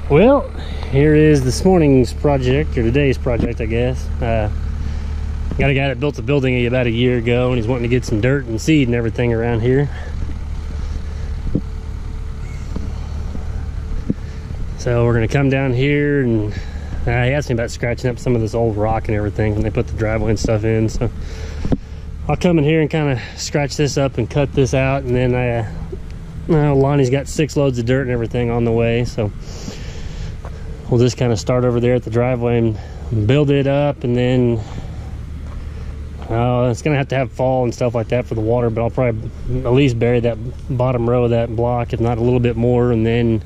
Well, here is this morning's project, or today's project, I guess. Got a guy that built a building about a year ago, and he's wanting to get some dirt and seed and everything around here. So we're gonna come down here, and he asked me about scratching up some of this old rock and everything when they put the driveway and stuff in. So I'll come in here and kind of scratch this up and cut this out, and then Lonnie's got 6 loads of dirt and everything on the way, so we'll just kind of start over there at the driveway and build it up, and then it's gonna have to have fall and stuff like that for the water, but I'll probably at least bury that bottom row of that block, if not a little bit more, and then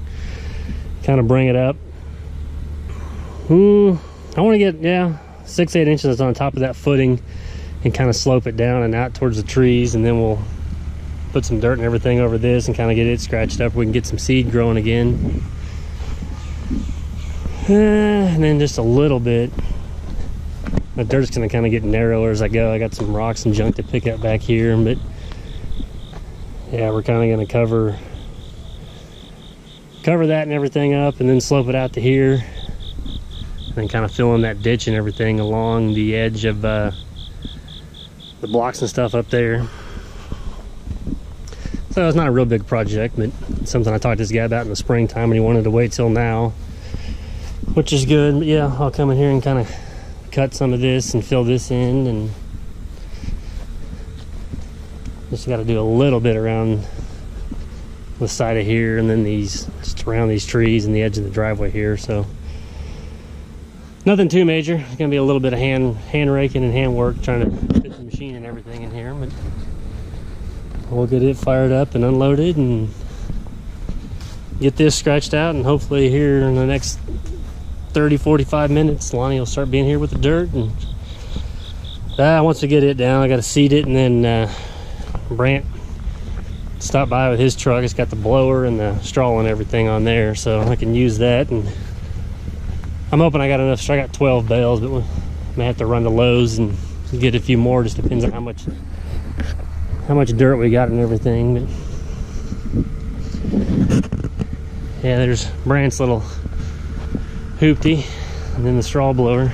kind of bring it up. I want to get 6-8 inches on top of that footing and kind of slope it down and out towards the trees, and then we'll put some dirt and everything over this and kind of get it scratched up. We can get some seed growing again. And then just a little bit. The dirt's gonna kind of get narrower as I go. I got some rocks and junk to pick up back here, but yeah, we're kind of gonna cover that and everything up, and then slope it out to here, and then kind of fill in that ditch and everything along the edge of the blocks and stuff up there. So it's not a real big project, but it's something I talked to this guy about in the springtime, and he wanted to wait till now, which is good. But yeah, I'll come in here and kind of cut some of this and fill this in, and just got to do a little bit around the side of here, and then just around these trees and the edge of the driveway here. So nothing too major. It's gonna be a little bit of hand raking and hand work trying to fit the machine and everything in here, but we'll get it fired up and unloaded and get this scratched out, and hopefully here in the next 30-45 minutes Lonnie will start being here with the dirt. And once we get it down, I got to seed it, and then Brant stopped by with his truck. It's got the blower and the straw and everything on there, so I can use that. And I'm hoping I got enough. So I got 12 bales, but we may have to run to Lowe's and get a few more. Just depends on how much dirt we got and everything. But yeah, there's Brant's little hoopty, and then the straw blower.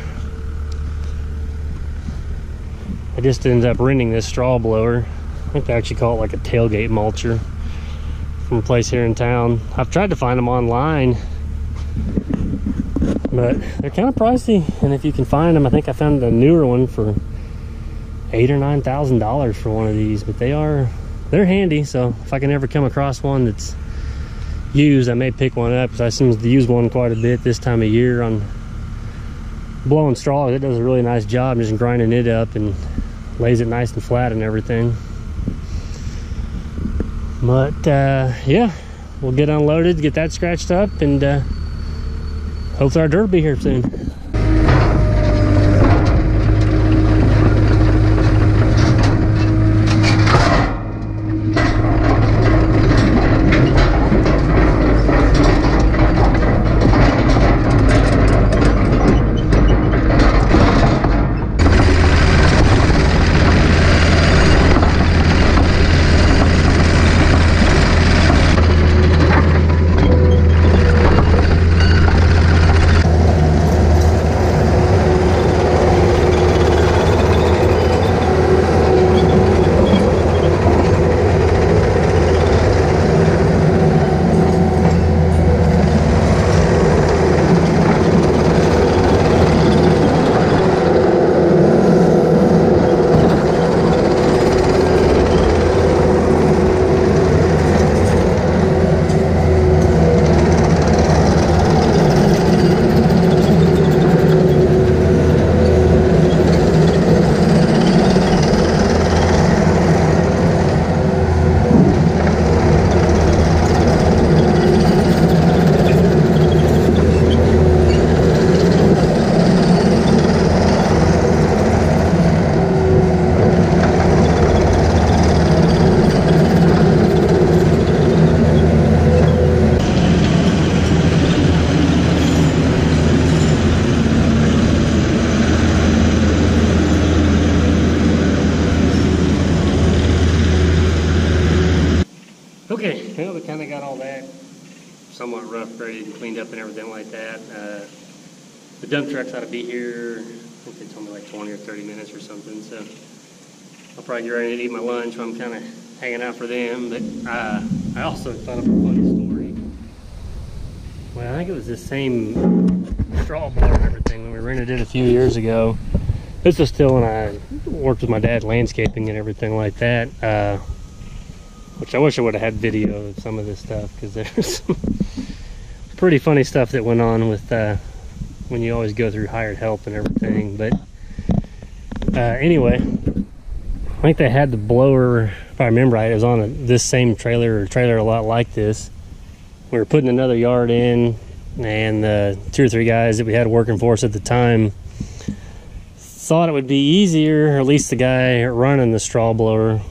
I just ended up renting this straw blower. I think they actually call it like a tailgate mulcher from a place here in town. I've tried to find them online, but they're kind of pricey, and if you can find them, I think I found a newer one for $8,000 or $9,000 for one of these. But they're handy, so if I can ever come across one that's used, I may pick one up, because I seem to use one quite a bit this time of year on blowing straw. It does a really nice job just grinding it up and lays it nice and flat and everything. But yeah, we'll get unloaded, get that scratched up, and hopefully our dirt will be here soon. cleaned up and everything like that. The dump trucks ought to be here, I think they told me like 20 or 30 minutes or something, so I'll probably get ready to eat my lunch while I'm kind of hanging out for them. But I also thought of a funny story. Well, I think it was this same straw blower and everything when we rented it a few years ago. This was still when I worked with my dad landscaping and everything like that, which I wish I would have had video of some of this stuff, because there's some pretty funny stuff that went on with when you always go through hired help and everything. But anyway, I think they had the blower, if I remember right, it was on this same trailer, or trailer a lot like this. We were putting another yard in, and the 2 or 3 guys that we had working for us at the time thought it would be easier, or at least the guy running the straw blower,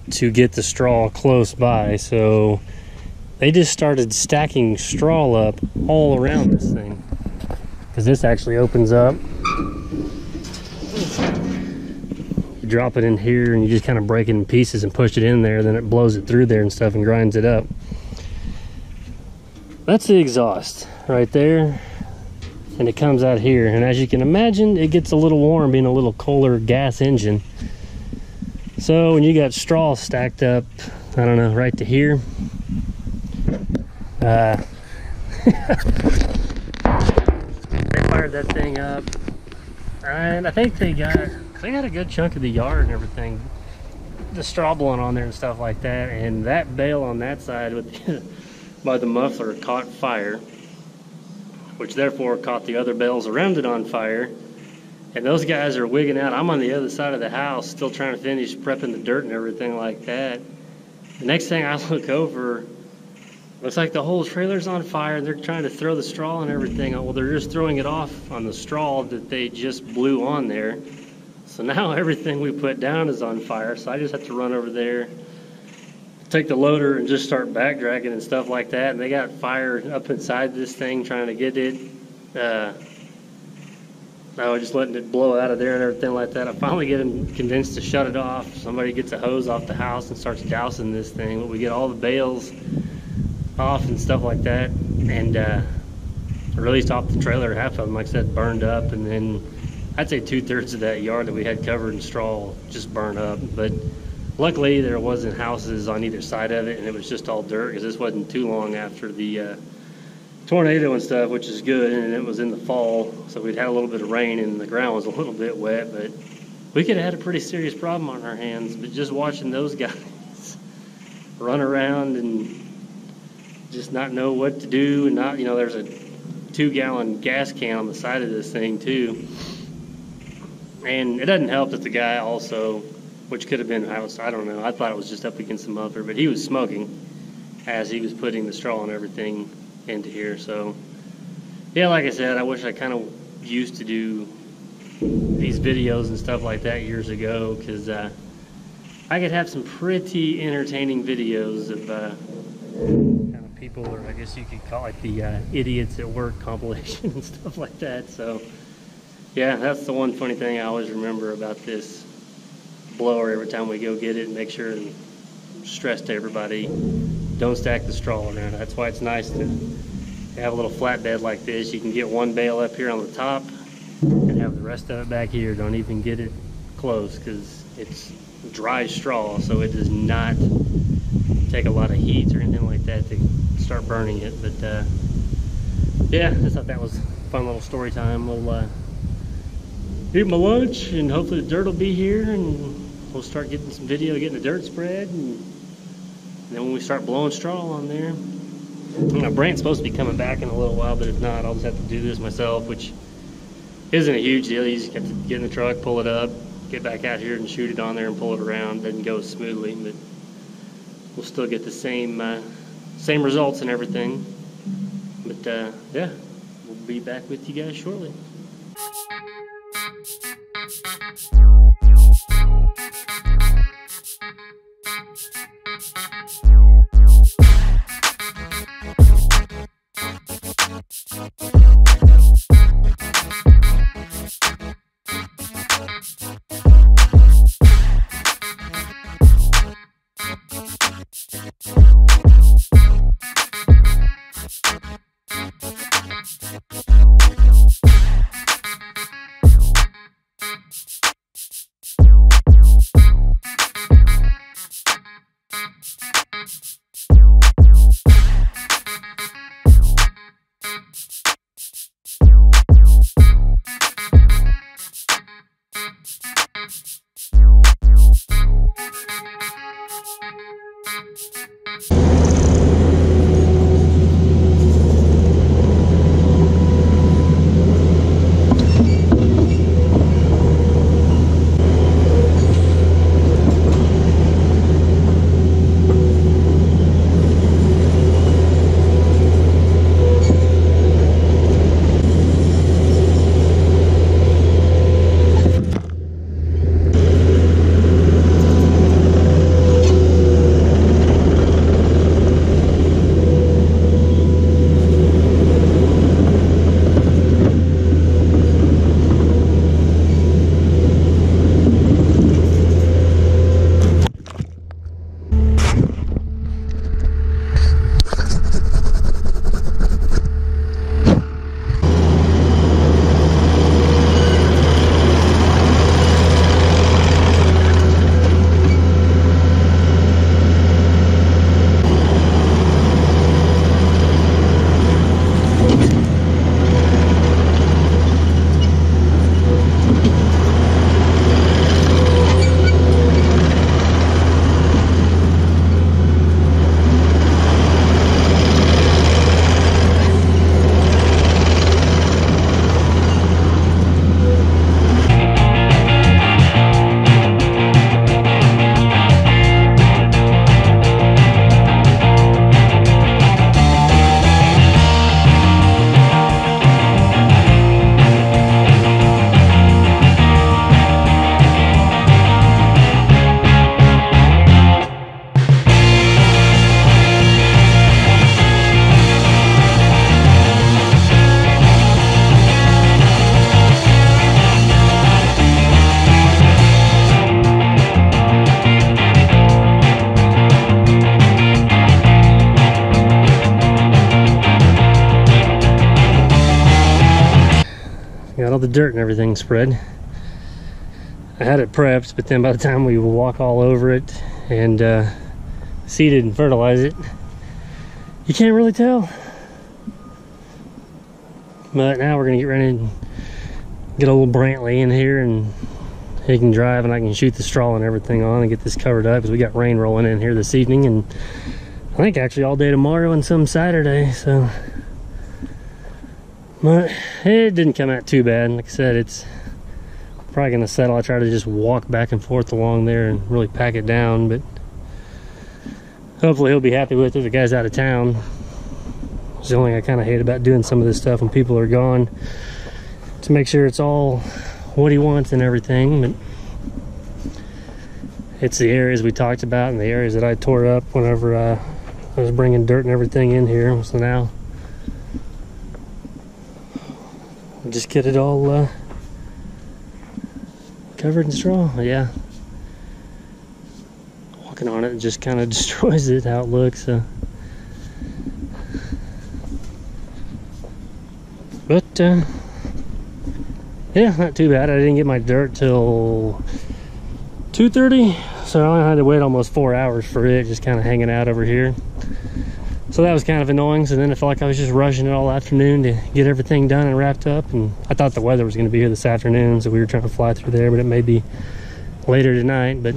to get the straw close by. So they just started stacking straw up all around this thing, because this actually opens up. You drop it in here and you just kind of break it in pieces and push it in there, then it blows it through there and stuff and grinds it up. That's the exhaust right there, and it comes out here, and as you can imagine, it gets a little warm being a little Kohler gas engine. So when you got straw stacked up, I don't know, right to here, they fired that thing up, and I think they got a good chunk of the yard and everything, the straw blowing on there and stuff like that. And that bale on that side with the, by the muffler caught fire, which therefore caught the other bales around it on fire. And those guys are wigging out. I'm on the other side of the house still trying to finish prepping the dirt and everything like that. The next thing I look over, looks like the whole trailer's on fire, and they're trying to throw the straw and everything. Well, they're just throwing it off on the straw that they just blew on there. So now everything we put down is on fire. So I just have to run over there, take the loader, and just start back dragging and stuff like that. And they got fire up inside this thing trying to get it. I was just letting it blow out of there and everything like that. I finally get them convinced to shut it off. Somebody gets a hose off the house and starts dousing this thing. But we get all the bales off and stuff like that, and released off the trailer. Half of them, like I said, burned up, and then I'd say 2/3 of that yard that we had covered in straw just burned up. But luckily there wasn't houses on either side of it, and it was just all dirt, because this wasn't too long after the tornado and stuff, which is good, and it was in the fall, so we'd had a little bit of rain and the ground was a little bit wet. But we could have had a pretty serious problem on our hands. But just watching those guys run around and just not know what to do, and not, you know, there's a 2-gallon gas can on the side of this thing too, and it doesn't help that the guy also, which could have been, I don't know, I thought it was just up against the muffler, but he was smoking as he was putting the straw and everything into here. So yeah, like I said, I wish I kind of used to do these videos and stuff like that years ago, because I could have some pretty entertaining videos of kind of people, or I guess you could call it the idiots at work compilation and stuff like that. So yeah, that's the one funny thing I always remember about this blower every time we go get it, and make sure and stress to everybody, don't stack the straw around. That's why it's nice to have a little flatbed like this. You can get one bale up here on the top and have the rest of it back here. Don't even get it close, because it's dry straw, so it does not take a lot of heat or anything like that to start burning it. But yeah, I thought that was a fun little story time. We'll eat my lunch, and hopefully the dirt will be here, and we'll start getting some video, getting the dirt spread, and then when we start blowing straw on there. Now, Brant's supposed to be coming back in a little while, but if not, I'll just have to do this myself, which isn't a huge deal. You just have to get in the truck, pull it up, get back out here and shoot it on there and pull it around. Doesn't go smoothly, but we'll still get the same results and everything. But yeah, we'll be back with you guys shortly. Got all the dirt and everything spread. I had it prepped, but then by the time we walk all over it and seed it and fertilize it, you can't really tell. But now we're gonna get ready and get a little Brantley in here, and he can drive and I can shoot the straw and everything on and get this covered up, because we got rain rolling in here this evening, and I think actually all day tomorrow and some Saturday. So, but it didn't come out too bad. Like I said, it's probably gonna settle. I try to just walk back and forth along there and really pack it down, but hopefully he'll be happy with it. The guy's out of town. It's the only thing I kind of hate about doing some of this stuff when people are gone, to make sure it's all what he wants and everything. But it's the areas we talked about and the areas that I tore up whenever I was bringing dirt and everything in here. So now we'll just get it all covered in straw. Yeah, walking on it just kind of destroys it how it looks. But yeah, not too bad. I didn't get my dirt till 2:30, so I had to wait almost 4 hours for it, just kind of hanging out over here. So that was kind of annoying. So then I felt like I was just rushing it all afternoon to get everything done and wrapped up. And I thought the weather was going to be here this afternoon, so we were trying to fly through there, but it may be later tonight. But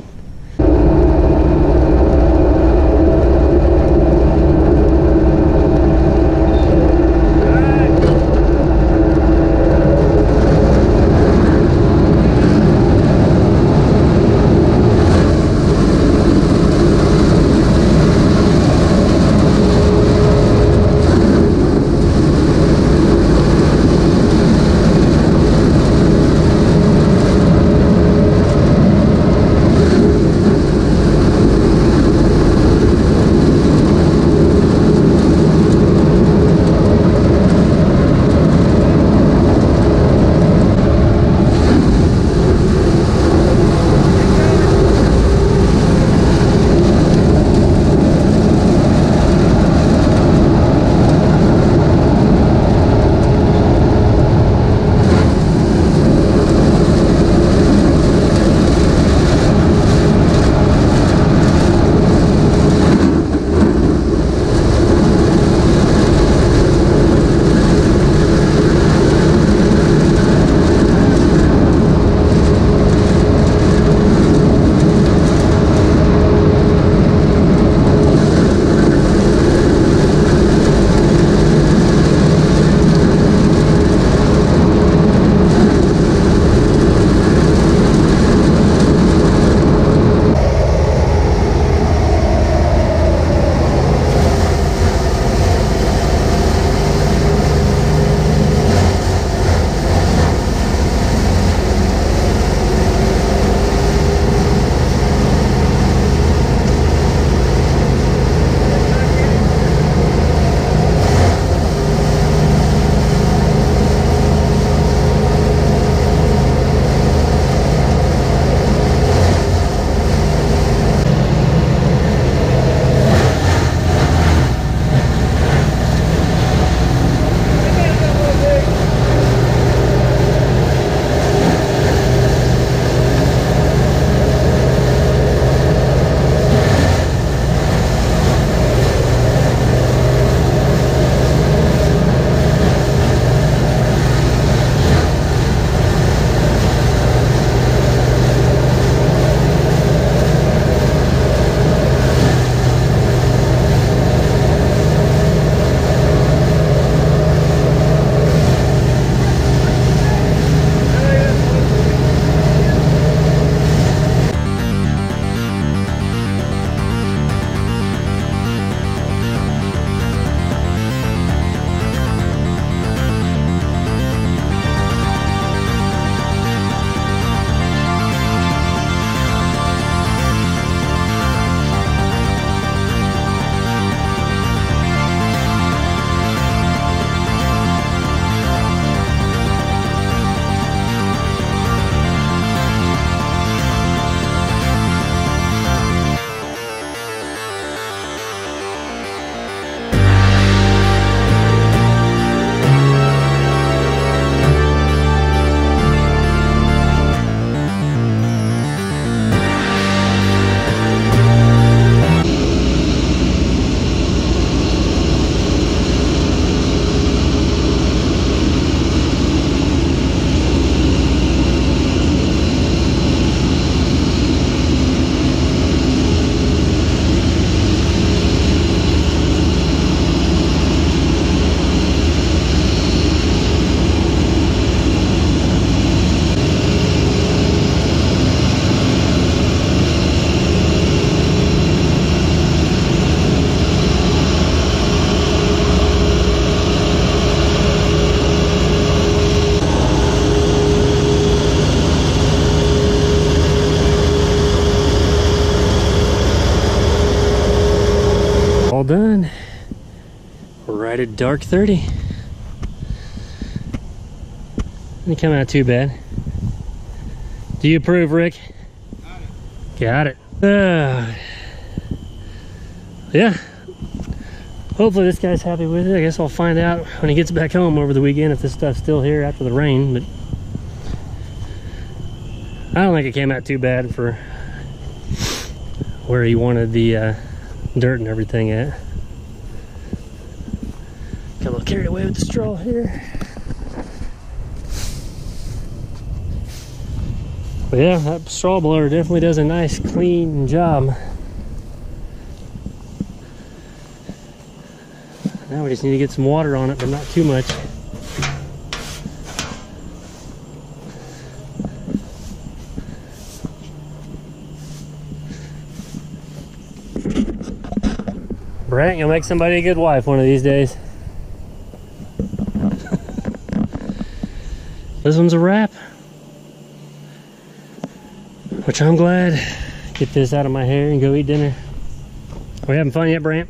right at dark 30. Didn't come out too bad. Do you approve, Rick? Got it. Yeah. Hopefully this guy's happy with it. I guess I'll find out when he gets back home over the weekend if this stuff's still here after the rain, but I don't think it came out too bad for where he wanted the dirt and everything at. Got a little carried away with the straw here. But yeah, that straw blower definitely does a nice clean job. Now we just need to get some water on it, but not too much. Brent, you'll make somebody a good wife one of these days. This one's a wrap. Which I'm glad. Get this out of my hair and go eat dinner. Are we having fun yet, Brant?